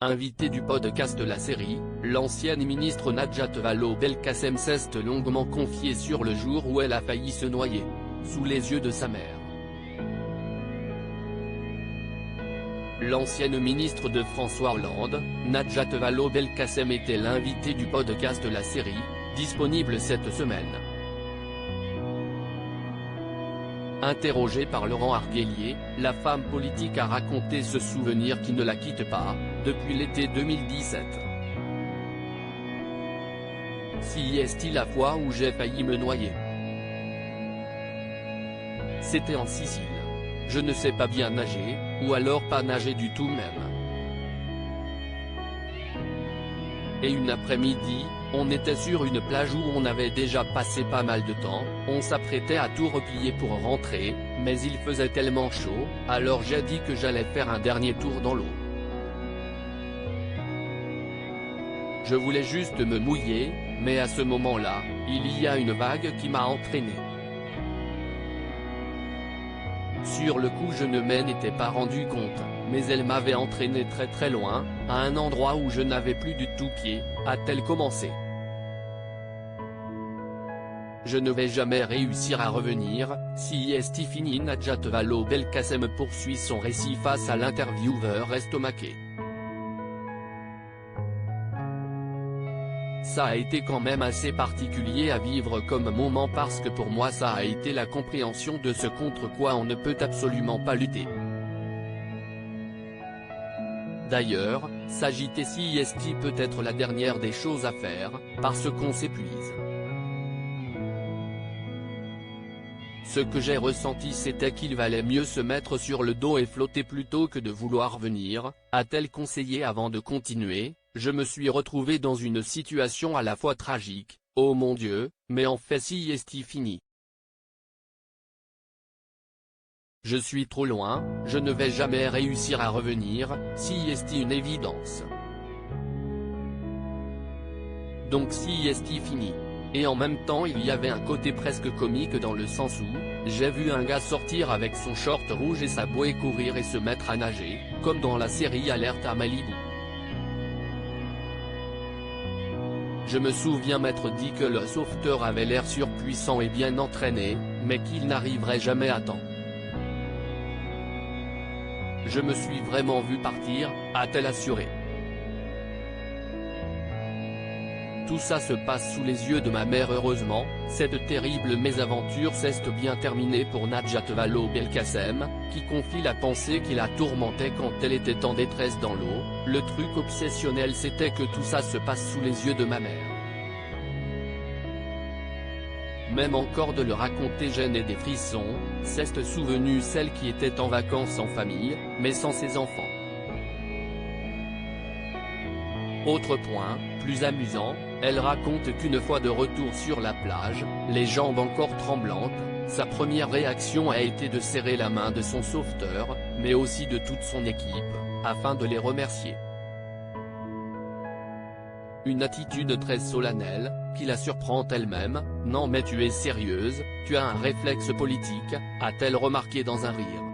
invitée du podcast La Série, l'ancienne ministre Najat Vallaud-Belkacem s'est longuement confiée sur le jour où elle a failli se noyer, sous les yeux de sa mère. L'ancienne ministre de François Hollande, Najat Vallaud-Belkacem était l'invitée du podcast La Série, disponible cette semaine. Interrogée par Laurent Arguellier, la femme politique a raconté ce souvenir qui ne la quitte pas, depuis l'été 2017. Si est-il la fois où j'ai failli me noyer? C'était en Sicile. Je ne sais pas bien nager, ou alors pas nager du tout même. Et une après-midi, on était sur une plage où on avait déjà passé pas mal de temps, on s'apprêtait à tout replier pour rentrer, mais il faisait tellement chaud, alors j'ai dit que j'allais faire un dernier tour dans l'eau. Je voulais juste me mouiller, mais à ce moment-là, il y a une vague qui m'a entraîné. Sur le coup je ne m'en étais pas rendu compte, mais elle m'avait entraîné très loin, à un endroit où je n'avais plus du tout pied, a-t-elle commencé. Je ne vais jamais réussir à revenir, si est fini. Najat Vallaud-Belkacem poursuit son récit face à l'intervieweur estomaqué. Ça a été quand même assez particulier à vivre comme moment parce que pour moi ça a été la compréhension de ce contre quoi on ne peut absolument pas lutter. D'ailleurs, s'agiter si est peut être la dernière des choses à faire, parce qu'on s'épuise. Ce que j'ai ressenti c'était qu'il valait mieux se mettre sur le dos et flotter plutôt que de vouloir venir, a-t-elle conseillé avant de continuer. Je me suis retrouvé dans une situation à la fois tragique, oh mon Dieu, mais en fait si est fini. Je suis trop loin, je ne vais jamais réussir à revenir, si est une évidence. Donc si est fini. Et en même temps il y avait un côté presque comique dans le sens où, j'ai vu un gars sortir avec son short rouge et sa bouée courir et se mettre à nager, comme dans la série Alerte à Malibu. Je me souviens m'être dit que le sauveteur avait l'air surpuissant et bien entraîné, mais qu'il n'arriverait jamais à temps. Je me suis vraiment vu partir, a-t-elle assuré. Tout ça se passe sous les yeux de ma mère heureusement, cette terrible mésaventure s'est bien terminée pour Najat Vallaud-Belkacem, qui confie la pensée qui la tourmentait quand elle était en détresse dans l'eau. Le truc obsessionnel c'était que tout ça se passe sous les yeux de ma mère. Même encore de le raconter j'ai des frissons, c'est souvenu celle qui était en vacances en famille, mais sans ses enfants. Autre point, plus amusant, elle raconte qu'une fois de retour sur la plage, les jambes encore tremblantes, sa première réaction a été de serrer la main de son sauveteur, mais aussi de toute son équipe, afin de les remercier. Une attitude très solennelle, qui la surprend elle-même. Non mais tu es sérieuse, tu as un réflexe politique, a-t-elle remarqué dans un rire.